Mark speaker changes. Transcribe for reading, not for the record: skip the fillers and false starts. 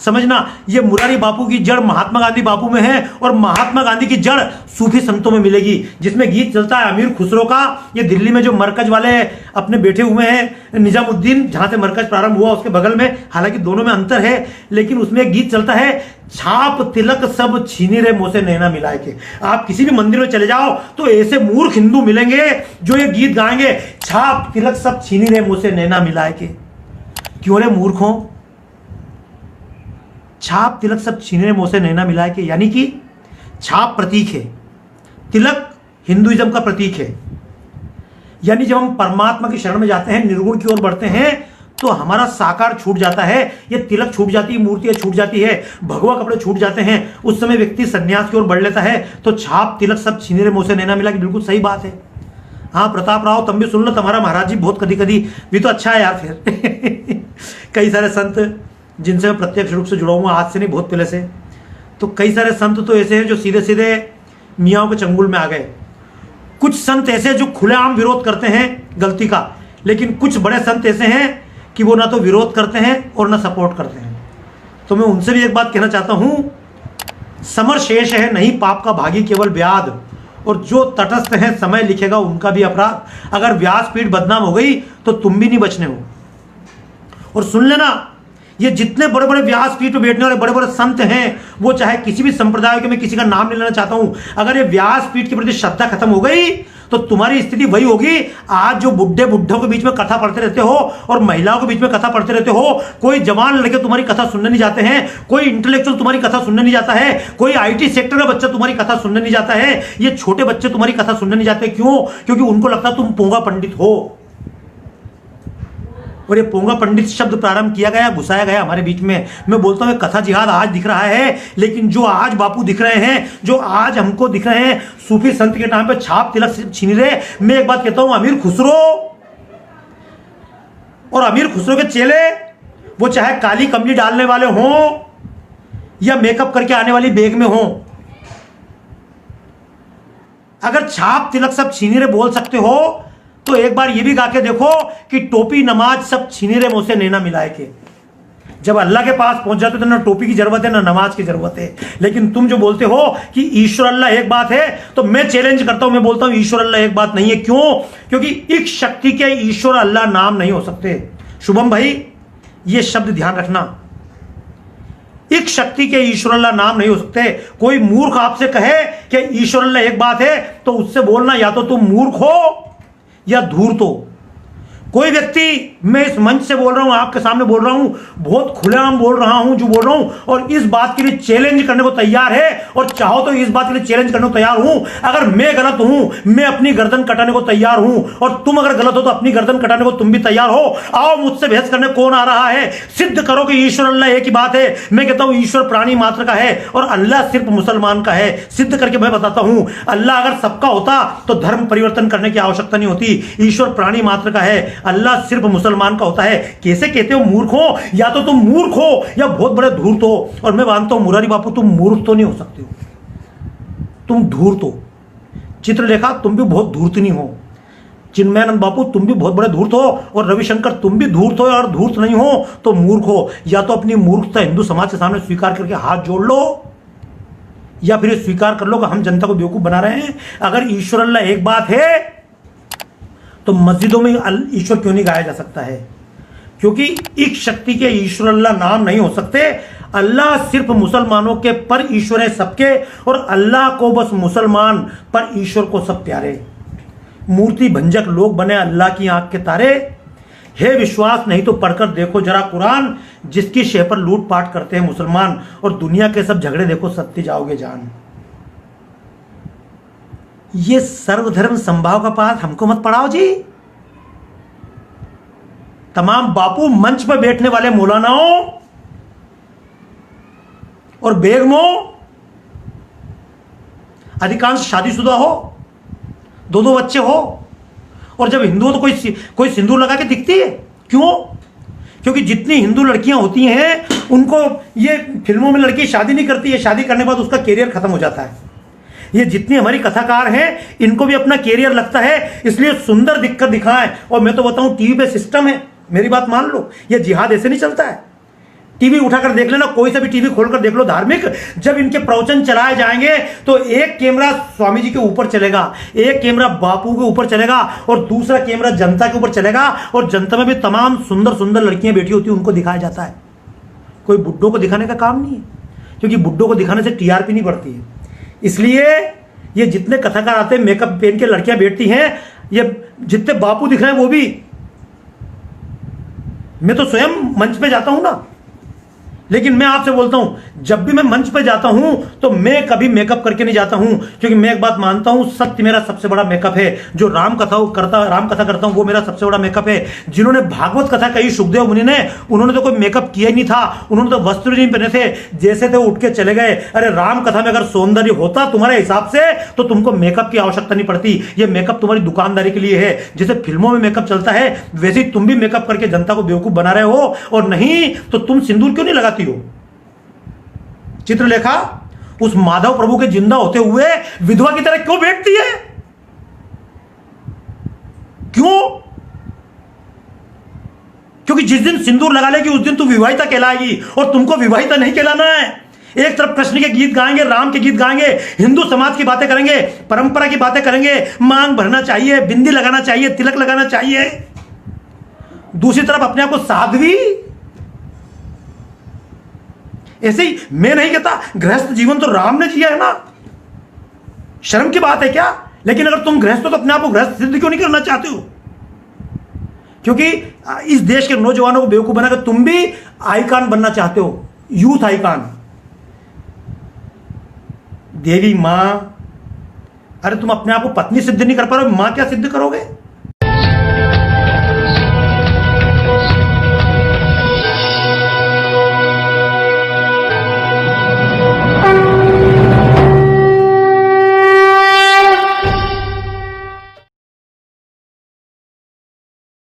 Speaker 1: समझना, ये मुरारी बापू की जड़ महात्मा गांधी बापू में है और महात्मा गांधी की जड़ सूफी संतों में मिलेगी। जिसमें गीत चलता है अमीर खुसरो का, ये दिल्ली में जो मरकज वाले अपने बैठे हुए हैं, निजामुद्दीन जहां से मरकज प्रारंभ हुआ उसके बगल में, हालांकि दोनों में अंतर है, लेकिन उसमें एक गीत चलता है, छाप तिलक सब छीनी रे मुंह से नैना मिलाए के। आप किसी भी मंदिर में चले जाओ तो ऐसे मूर्ख हिंदू मिलेंगे जो ये गीत गाएंगे, छाप तिलक सब छीनी रे मुंह से नैना मिलाए के। क्यों रे मूर्खों? छाप तिलक सब छीने रे मुंह से नैना मिलाए के, यानी कि छाप प्रतीक है, तिलक हिंदुइज्म का प्रतीक है। यानी जब हम परमात्मा की शरण में जाते हैं, निर्गुण की ओर बढ़ते हैं, तो हमारा साकार छूट जाता है, ये तिलक छूट जाती है, मूर्तियां छूट जाती है, भगवा कपड़े छूट जाते हैं, उस समय व्यक्ति सन्यास की ओर बढ़ लेता है। तो छाप तिलक सब छीने रे मुंह से नैना मिला, बिल्कुल सही बात है। हाँ प्रताप राव, तुम भी सुन लो, तुम्हारा महाराज जी बहुत कभी कभी भी तो अच्छा है यार। फिर कई सारे संत जिनसे मैं प्रत्यक्ष रूप से जुड़ा हुआ, आज से नहीं बहुत पहले से, तो कई सारे संत तो ऐसे हैं जो सीधे सीधे मियाओं के चंगुल में आ गए। कुछ संत ऐसे जो खुलेआम विरोध करते हैं गलती का, लेकिन कुछ बड़े संत ऐसे हैं कि वो ना तो विरोध करते हैं और ना सपोर्ट करते हैं। तो मैं उनसे भी एक बात कहना चाहता हूं, समर शेष है नहीं पाप का भागी केवल व्याध, और जो तटस्थ है समय लिखेगा उनका भी अपराध। अगर व्यासपीठ बदनाम हो गई तो तुम भी नहीं बचने हो। और सुन लेना, ये जितने बड़े बड़े व्यासपीठ पे बैठने वाले बड़े बड़े संत हैं, वो चाहे किसी भी संप्रदाय के, मैं किसी का नाम नहीं लेना चाहता हूं, अगर ये व्यासपीठ के प्रति श्रद्धा खत्म हो गई तो तुम्हारी स्थिति वही होगी। आज जो बुढ़ों के बीच में कथा पढ़ते रहते हो और महिलाओं के बीच में कथा पढ़ते रहते हो, कोई जवान लड़के तुम्हारी कथा सुनने नहीं जाते हैं, कोई इंटेलेक्चुअल तुम्हारी कथा सुनने नहीं जाता है, कोई आईटी सेक्टर का बच्चा तुम्हारी कथा सुनने नहीं जाता है, ये छोटे बच्चे तुम्हारी कथा सुनने नहीं जाते। क्यों? क्योंकि उनको लगता तुम पोंगा पंडित हो। और ये पोंगा पंडित शब्द प्रारंभ किया गया, घुसाया गया हमारे बीच में। मैं बोलता हूँ कथा जिहाद आज दिख रहा है, लेकिन जो आज बापू दिख रहे हैं, जो आज हमको दिख रहे हैं सूफी संत के टाइम पे छाप तिलक छीन रहे। मैं एक बात कहता हूं, अमीर खुसरो और अमीर खुसरो के चेले, वो चाहे काली कमली डालने वाले हों या मेकअप करके आने वाली बेग में हों, अगर छाप तिलक सब छीनी रे बोल सकते हो तो एक बार ये भी गा के देखो कि टोपी नमाज सब छीनी रे मुंह से नैना मिलाए के। जब अल्लाह के पास पहुंच जाते हो तो ना टोपी की जरूरत है ना नमाज की जरूरत है। लेकिन तुम जो बोलते हो कि ईश्वर अल्लाह एक बात है, तो मैं चैलेंज करता हूं, मैं बोलता हूं ईश्वर अल्लाह एक बात नहीं है। क्यों? क्योंकि एक शक्ति के ईश्वर अल्लाह नाम नहीं हो सकते। शुभम भाई, ये शब्द ध्यान रखना, एक शक्ति के ईश्वर अल्लाह नाम नहीं हो सकते। कोई मूर्ख आपसे कहे कि ईश्वर अल्लाह एक बात है, तो उससे बोलना या तो तुम मूर्ख हो या धूर्त हो। कोई व्यक्ति, मैं इस मंच से बोल रहा हूं, आपके सामने बोल रहा हूं, बहुत खुलेआम बोल रहा हूं जो बोल रहा हूं, और इस बात के लिए चैलेंज करने को तैयार है, और चाहो तो इस बात के लिए चैलेंज करने को तैयार हूं। अगर मैं गलत हूं, मैं अपनी गर्दन कटाने को तैयार हूं, और तुम अगर गलत हो तो अपनी गर्दन कटाने को तुम भी तैयार हो। आओ मुझसे बहस करने कौन आ रहा है, सिद्ध करो कि ईश्वर अल्लाह एक ही बात है। मैं कहता हूं ईश्वर प्राणी मात्र का है और अल्लाह सिर्फ मुसलमान का है। सिद्ध करके मैं बताता हूं, अल्लाह अगर सबका होता तो धर्म परिवर्तन करने की आवश्यकता नहीं होती। ईश्वर प्राणी मात्र का है, अल्लाह सिर्फ मुसलमान का होता है। कैसे कहते हो मूर्ख हो? या तो तुम मूर्ख हो या बहुत बड़े धूर्त हो। और मैं मानता हूं मुरारी बापू तुम मूर्ख तो नहीं हो सकते हो, तुम धूर्त हो। चित्रलेखा तुम भी बहुत धूर्त नहीं हो। चिन्मयानंद बापू तुम भी बहुत बड़े धूर्त हो, और रविशंकर तुम भी धूर्त हो, और धूर्त नहीं हो तो मूर्ख हो। या तो अपनी मूर्खता हिंदू समाज के सामने स्वीकार करके हाथ जोड़ लो, या फिर स्वीकार कर लो कि हम जनता को बेवकूफ बना रहे हैं। अगर ईश्वर अल्लाह एक बात है तो मस्जिदों में ईश्वर क्यों नहीं गाया जा सकता है? क्योंकि एक शक्ति के ईश्वर अल्लाह नाम नहीं हो सकते। अल्लाह सिर्फ मुसलमानों के पर ईश्वर है सबके, और अल्लाह को बस मुसलमान, पर ईश्वर को सब प्यारे। मूर्ति भंजक लोग बने अल्लाह की आंख के तारे। हे विश्वास नहीं तो पढ़कर देखो जरा कुरान, जिसकी शह पर लूटपाट करते हैं मुसलमान, और दुनिया के सब झगड़े देखो सत्य जाओगे जान। ये सर्वधर्म संभाव का पाठ हमको मत पढ़ाओ जी। तमाम बापू मंच पर बैठने वाले मौलानाओं और बेगमों अधिकांश शादीशुदा हो, दो दो बच्चे हो, और जब हिंदू हो तो कोई सिंदूर लगा के दिखती है। क्यों? क्योंकि जितनी हिंदू लड़कियां होती हैं उनको ये फिल्मों में लड़की शादी नहीं करती है, शादी करने के बाद उसका कैरियर खत्म हो जाता है। ये जितनी हमारी कथाकार हैं इनको भी अपना कैरियर लगता है, इसलिए सुंदर दिखकर दिखाएं। और मैं तो बताऊं टीवी पे सिस्टम है, मेरी बात मान लो, ये जिहाद ऐसे नहीं चलता है। टीवी उठाकर देख लेना, कोई सा भी टीवी खोलकर देख लो धार्मिक, जब इनके प्रवचन चलाए जाएंगे तो एक कैमरा स्वामी जी के ऊपर चलेगा, एक कैमरा बापू के ऊपर चलेगा और दूसरा कैमरा जनता के ऊपर चलेगा। और जनता में भी तमाम सुंदर सुंदर लड़कियां बैठी होती है, उनको दिखाया जाता है। कोई बुड्ढों को दिखाने का काम नहीं है, क्योंकि बुड्ढों को दिखाने से टीआरपी नहीं बढ़ती है। इसलिए ये जितने कथाकार आते हैं, मेकअप पहन के लड़कियां बैठती हैं, ये जितने बापू दिख रहे हैं वो भी, मैं तो स्वयं मंच पे जाता हूं ना, लेकिन मैं आपसे बोलता हूं, जब भी मैं मंच पे जाता हूं तो मैं कभी मेकअप करके नहीं जाता हूं, क्योंकि मैं एक बात मानता हूं, सत्य मेरा सबसे बड़ा मेकअप है। जो राम कथा करता हूं वो मेरा सबसे बड़ा मेकअप है। जिन्होंने भागवत कथा कही सुखदेव मुनि ने, उन्होंने तो कोई मेकअप किया ही नहीं था, उन्होंने तो वस्त्र नहीं पहने थे, जैसे थे उठ के चले गए। अरे राम कथा में अगर सौंदर्य होता तुम्हारे हिसाब से तो तुमको मेकअप की आवश्यकता नहीं पड़ती। ये मेकअप तुम्हारी दुकानदारी के लिए है। जैसे फिल्मों में मेकअप चलता है वैसे ही तुम भी मेकअप करके जनता को बेवकूफ बना रहे हो। और नहीं तो तुम सिंदूर क्यों नहीं लगाती हो? चित्रलेखा उस माधव प्रभु के जिंदा होते हुए विधवा की तरह क्यों बैठती है? क्यों? क्योंकि जिस दिन सिंदूर लगा लेगी उस दिन तू विवाहिता कहलाएगी, और तुमको विवाहिता नहीं कहलाना है। एक तरफ कृष्ण के गीत गाएंगे, राम के गीत गाएंगे, हिंदू समाज की बातें करेंगे, परंपरा की बातें करेंगे, मांग भरना चाहिए, बिंदी लगाना चाहिए, तिलक लगाना चाहिए। दूसरी तरफ अपने आप को साध्वी। ऐसे ही मैं नहीं कहता गृहस्थ जीवन तो राम ने जिया है ना, शर्म की बात है क्या? लेकिन अगर तुम गृहस्थ हो तो अपने आप को गृहस्थ सिद्ध क्यों नहीं करना चाहते हो? क्योंकि इस देश के नौजवानों को बेवकूफ बनाकर तुम भी आइकॉन बनना चाहते हो, यूथ आइकॉन। देवी मां, अरे तुम अपने आप को पत्नी सिद्ध नहीं कर पा रहे हो, मां क्या सिद्ध करोगे?